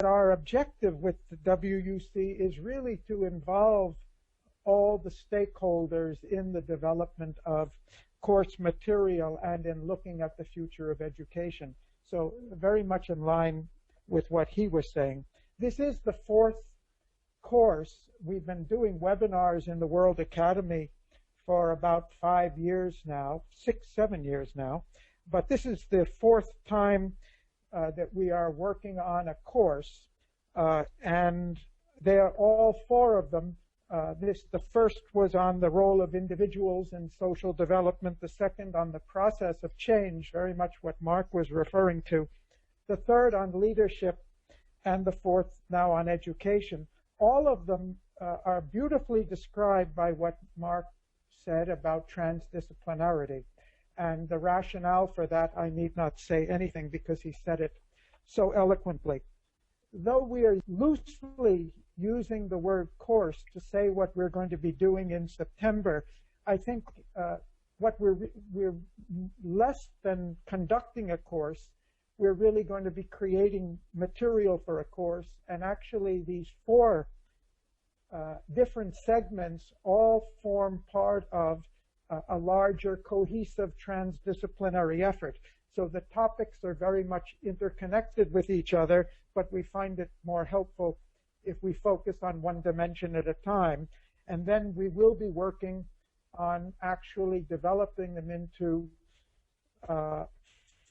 our objective with the WUC is really to involve all the stakeholders in the development of course material and in looking at the future of education. So very much in line with what he was saying. This is the fourth course. We've been doing webinars in the World Academy for about 5 years now, 7 years now, but this is the fourth time that we are working on a course, and they are all four of them. The first was on the role of individuals in social development, the second on the process of change, very much what Mark was referring to, the third on leadership, and the fourth now on education. All of them are beautifully described by what Mark said about transdisciplinarity. And the rationale for that, I need not say anything because he said it so eloquently. Though we are loosely using the word course to say what we're going to be doing in September, I think what we're less than conducting a course, we're really going to be creating material for a course, and actually these four different segments all form part of a larger cohesive transdisciplinary effort. So the topics are very much interconnected with each other, but we find it more helpful if we focus on one dimension at a time. And then we will be working on actually developing them into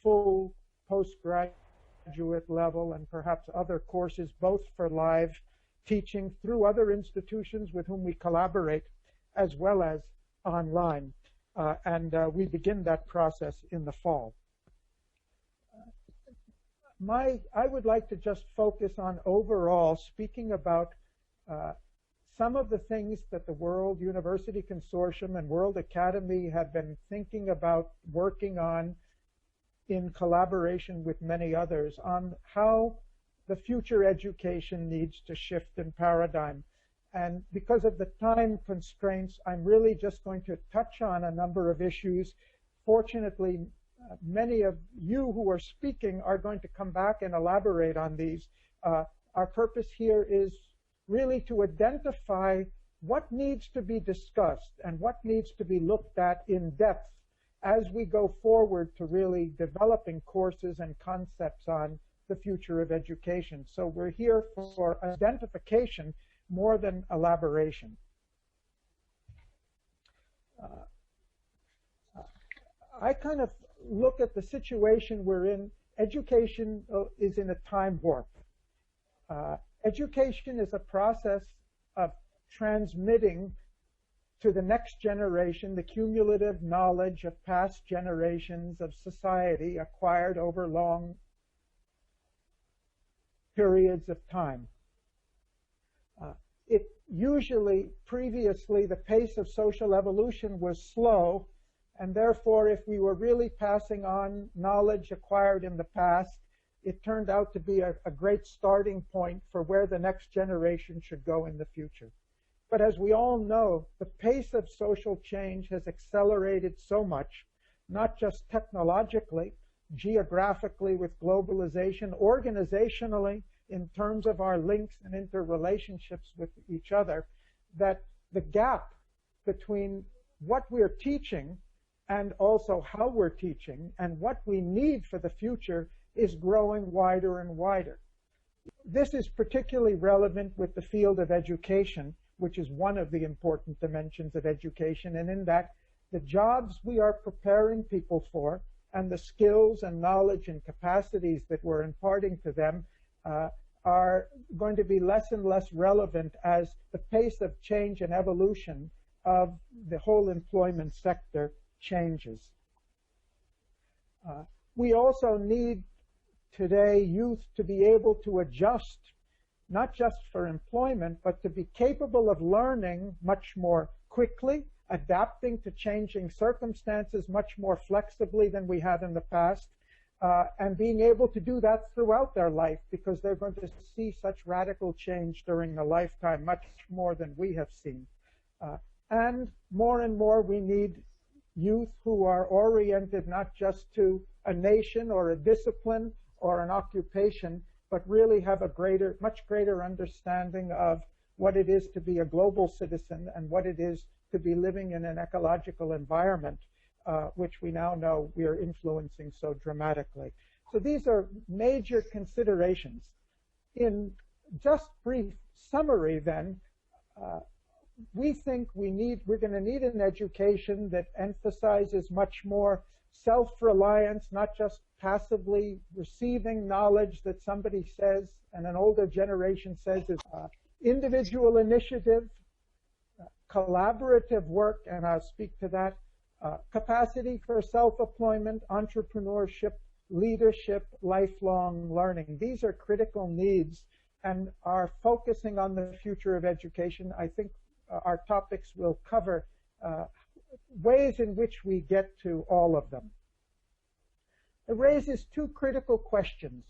full postgraduate level and perhaps other courses, both for live teaching through other institutions with whom we collaborate, as well as online. We begin that process in the fall. I would like to just focus on overall speaking about some of the things that the World University Consortium and World Academy have been thinking about working on in collaboration with many others on how the future education needs to shift in paradigm. And because of the time constraints, I'm really just going to touch on a number of issues. Fortunately, many of you who are speaking are going to come back and elaborate on these. Our purpose here is really to identify what needs to be discussed and what needs to be looked at in depth as we go forward to really developing courses and concepts on the future of education. So we're here for identification more than elaboration. I kind of look at the situation we're in. Education is in a time warp. Education is a process of transmitting to the next generation the cumulative knowledge of past generations of society acquired over long periods of time. It usually, previously, the pace of social evolution was slow, and therefore, if we were really passing on knowledge acquired in the past, it turned out to be a great starting point for where the next generation should go in the future. But as we all know, the pace of social change has accelerated so much, not just technologically, geographically with globalization, organizationally, in terms of our links and interrelationships with each other, that the gap between what we're teaching and also how we're teaching and what we need for the future is growing wider and wider. This is particularly relevant with the field of education, which is one of the important dimensions of education, and in that the jobs we are preparing people for and the skills and knowledge and capacities that we're imparting to them are going to be less and less relevant as the pace of change and evolution of the whole employment sector changes. We also need today youth to be able to adjust, not just for employment, but to be capable of learning much more quickly, adapting to changing circumstances much more flexibly than we have in the past, and being able to do that throughout their life, because they're going to see such radical change during a lifetime, much more than we have seen. And more we need youth who are oriented not just to a nation or a discipline or an occupation, but really have a much greater understanding of what it is to be a global citizen and what it is to be living in an ecological environment, which we now know we are influencing so dramatically. So these are major considerations. In just brief summary then, we think we're going to need an education that emphasizes much more self-reliance, not just passively receiving knowledge that somebody says and an older generation says is individual initiative, collaborative work, and I'll speak to that, capacity for self-employment, entrepreneurship, leadership, lifelong learning. These are critical needs and are focusing on the future of education. I think our topics will cover ways in which we get to all of them. It raises two critical questions.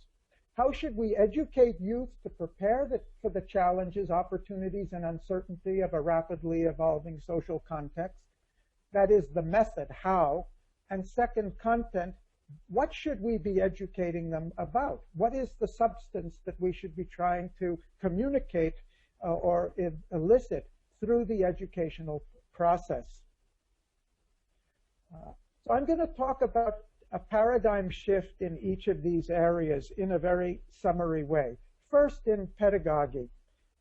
How should we educate youth to prepare for the challenges, opportunities, and uncertainty of a rapidly evolving social context? That is the method, how. And second, content. What should we be educating them about? What is the substance that we should be trying to communicate or elicit through the educational process? So I'm going to talk about a paradigm shift in each of these areas in a very summary way. First, in pedagogy,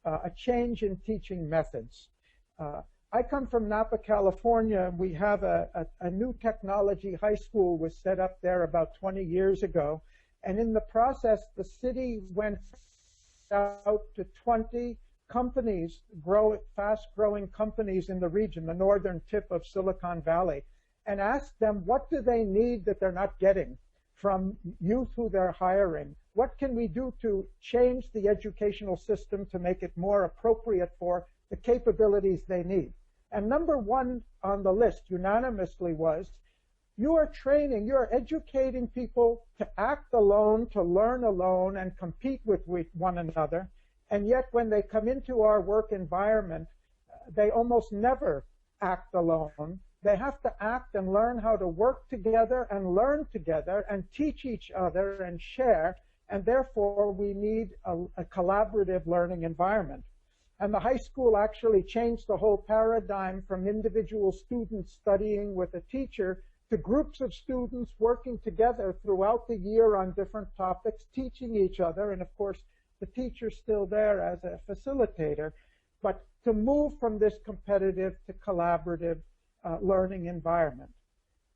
a change in teaching methods. I come from Napa, California. We have a new technology high school was set up there about 20 years ago. And in the process, the city went out to 20 companies, fast-growing companies in the region, the northern tip of Silicon Valley, and asked them what do they need that they're not getting from youth who they're hiring. What can we do to change the educational system to make it more appropriate for the capabilities they need? And number one on the list unanimously was, you're educating people to act alone, to learn alone, and compete with one another. And yet when they come into our work environment, they almost never act alone. They have to act and learn how to work together and learn together and teach each other and share. And therefore, we need a collaborative learning environment. And the high school actually changed the whole paradigm from individual students studying with a teacher to groups of students working together throughout the year on different topics, teaching each other. And of course, the teacher's still there as a facilitator. But to move from this competitive to collaborative learning environment.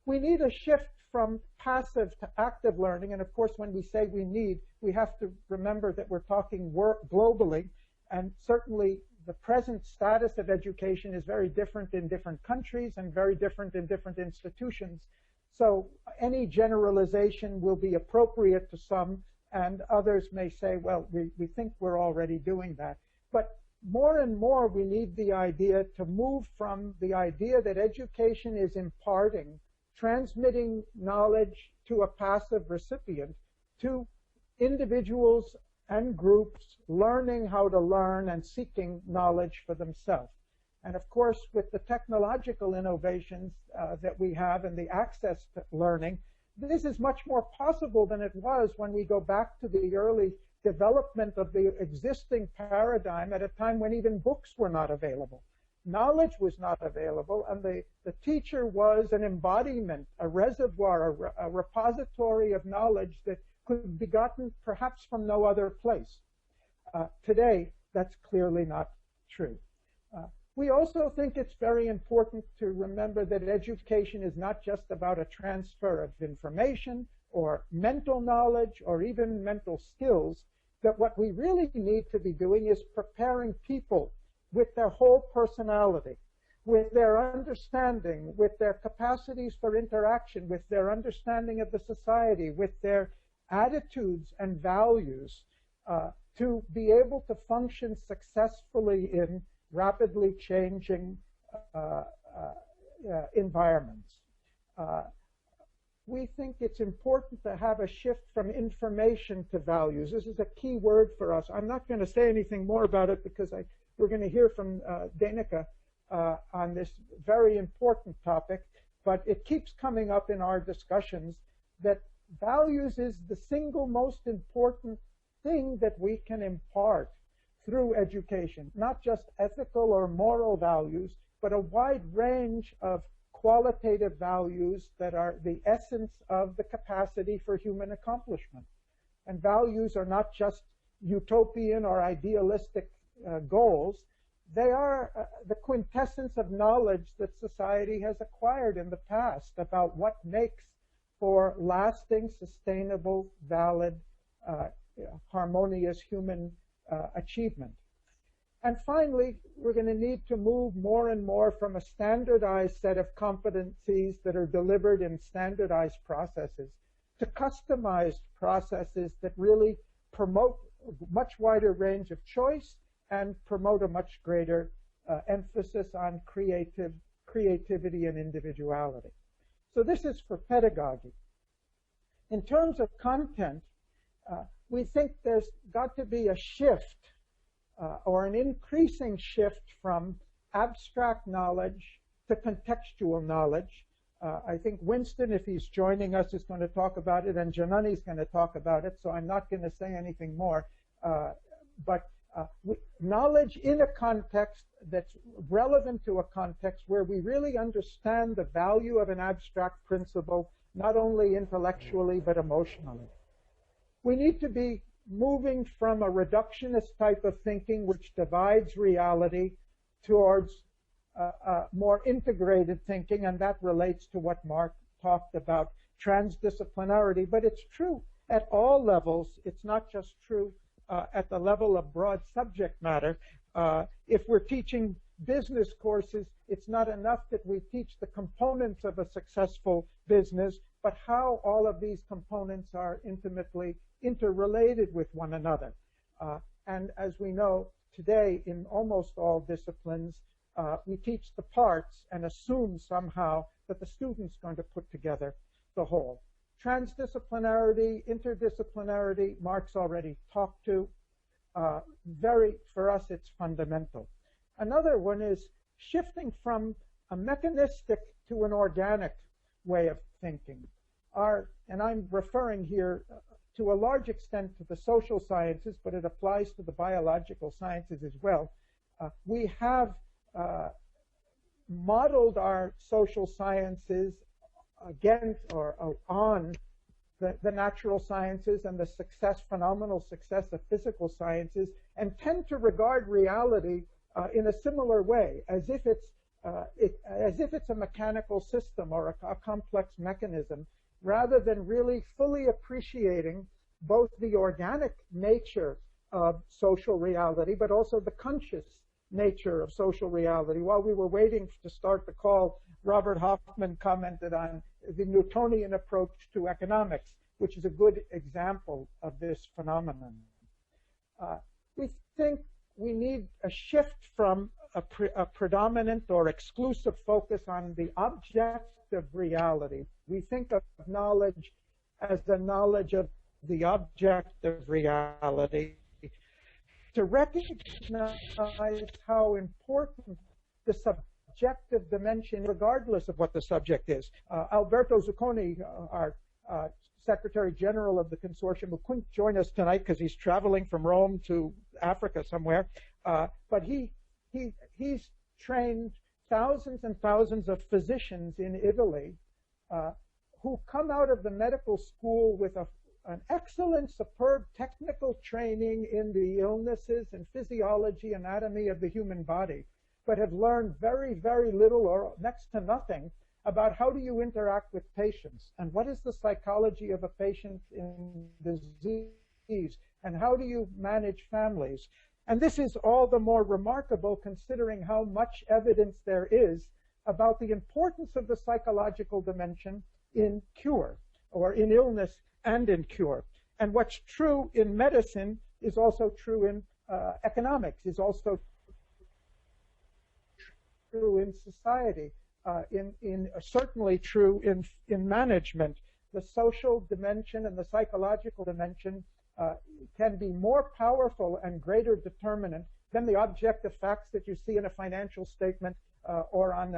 We need a shift from passive to active learning. And of course, when we say we have to remember that we're talking globally. And certainly the present status of education is very different in different countries and very different in different institutions. So any generalization will be appropriate to some, and others may say, well, we think we're already doing that. But more and more we need the idea to move from the idea that education is imparting, transmitting knowledge to a passive recipient, to individuals and groups learning how to learn and seeking knowledge for themselves. And of course, with the technological innovations that we have and the access to learning, this is much more possible than it was when we go back to the early development of the existing paradigm at a time when even books were not available. Knowledge was not available, and the teacher was an embodiment, a reservoir, a repository of knowledge that could be gotten perhaps from no other place. Today, that's clearly not true. We also think it's very important to remember that education is not just about a transfer of information or mental knowledge or even mental skills, that what we really need to be doing is preparing people with their whole personality, with their understanding, with their capacities for interaction, with their understanding of the society, with their attitudes and values, to be able to function successfully in rapidly changing environments. We think it's important to have a shift from information to values. This is a key word for us. I'm not going to say anything more about it because we're going to hear from Danica on this very important topic, but it keeps coming up in our discussions that values is the single most important thing that we can impart through education, not just ethical or moral values, but a wide range of qualitative values that are the essence of the capacity for human accomplishment. And values are not just utopian or idealistic goals. They are the quintessence of knowledge that society has acquired in the past about what makes for lasting, sustainable, valid, harmonious human achievement. And finally, we're going to need to move more and more from a standardized set of competencies that are delivered in standardized processes to customized processes that really promote a much wider range of choice and promote a much greater emphasis on creativity and individuality. So this is for pedagogy. In terms of content, we think there's got to be a shift or an increasing shift from abstract knowledge to contextual knowledge. I think Winston, if he's joining us, is going to talk about it, and Janani is going to talk about it, so I'm not going to say anything more. But knowledge in a context that's relevant to a context where we really understand the value of an abstract principle, not only intellectually but emotionally. We need to be moving from a reductionist type of thinking which divides reality towards more integrated thinking, and that relates to what Mark talked about, transdisciplinarity. But it's true at all levels. It's not just true at the level of broad subject matter. If we're teaching business courses, it's not enough that we teach the components of a successful business, but how all of these components are intimately interrelated with one another. And as we know today, in almost all disciplines, we teach the parts and assume somehow that the student's going to put together the whole. Transdisciplinarity, interdisciplinarity, Mark's already talked to. For us, it's fundamental. Another one is shifting from a mechanistic to an organic way of thinking. And I'm referring here to a large extent to the social sciences, but it applies to the biological sciences as well. We have modeled our social sciences against or on the natural sciences and the phenomenal success of physical sciences, and tend to regard reality in a similar way, as if it's a mechanical system or a complex mechanism, rather than really fully appreciating both the organic nature of social reality, but also the conscious nature of social reality. While we were waiting to start the call, Robert Hoffman commented on the Newtonian approach to economics, which is a good example of this phenomenon. We think we need a shift from a predominant or exclusive focus on the objective reality. We think of knowledge as the knowledge of the objective reality, to recognize how important the subjective dimension, regardless of what the subject is. Alberto Zucconi, our Secretary General of the Consortium, who couldn't join us tonight because he's traveling from Rome to Africa somewhere, but he's trained thousands and thousands of physicians in Italy who come out of the medical school with an excellent, superb technical training in the illnesses and physiology, anatomy of the human body, but have learned very, very little or next to nothing about how do you interact with patients, and what is the psychology of a patient in disease, and how do you manage families. And this is all the more remarkable considering how much evidence there is about the importance of the psychological dimension in cure, or in illness and in cure. And what's true in medicine is also true in economics, is also true in society, certainly true in management. The social dimension and the psychological dimension can be more powerful and greater determinant than the objective facts that you see in a financial statement or on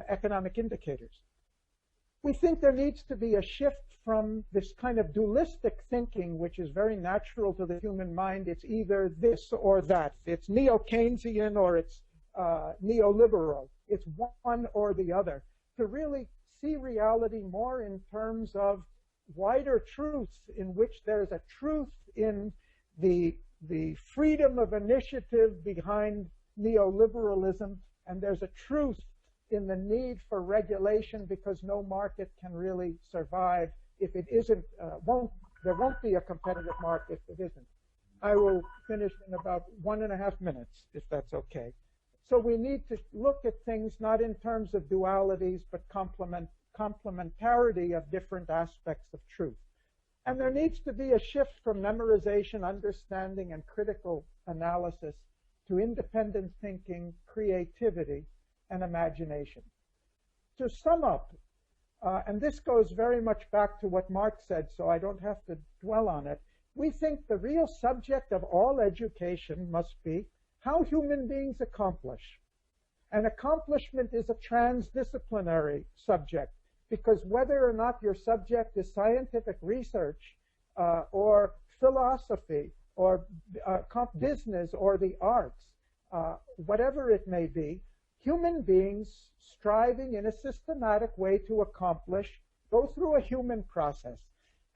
economic indicators. We think there needs to be a shift from this kind of dualistic thinking, which is very natural to the human mind. It's either this or that. It's neo-Keynesian or it's neoliberal. It's one or the other. To really see reality more in terms of wider truths, in which there's a truth in the freedom of initiative behind neoliberalism, and there's a truth in the need for regulation, because no market can really survive if it isn't, there won't be a competitive market if it isn't. I will finish in about 1.5 minutes, if that's okay. So we need to look at things not in terms of dualities, but complementarity of different aspects of truth. And there needs to be a shift from memorization, understanding, and critical analysis to independent thinking, creativity, and imagination. To sum up, and this goes very much back to what Mark said, so I don't have to dwell on it, we think the real subject of all education must be how human beings accomplish. And accomplishment is a transdisciplinary subject, because whether or not your subject is scientific research or philosophy or business or the arts, whatever it may be, human beings striving in a systematic way to accomplish go through a human process.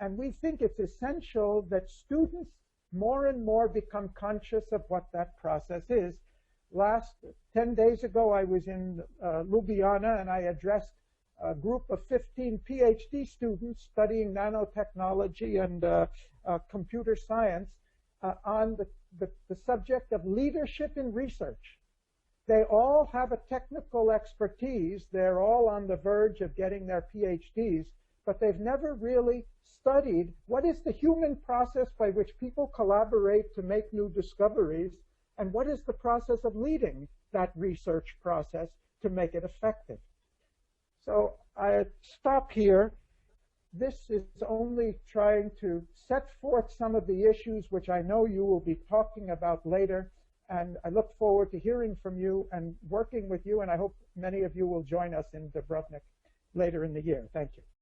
And we think it's essential that students more and more become conscious of what that process is. 10 days ago, I was in Ljubljana, and I addressed a group of 15 PhD students studying nanotechnology and computer science on the subject of leadership in research. They all have a technical expertise. They're all on the verge of getting their PhDs, but they've never really studied what is the human process by which people collaborate to make new discoveries, and what is the process of leading that research process to make it effective. So I stop here. This is only trying to set forth some of the issues which I know you will be talking about later, and I look forward to hearing from you and working with you, and I hope many of you will join us in Dubrovnik later in the year. Thank you.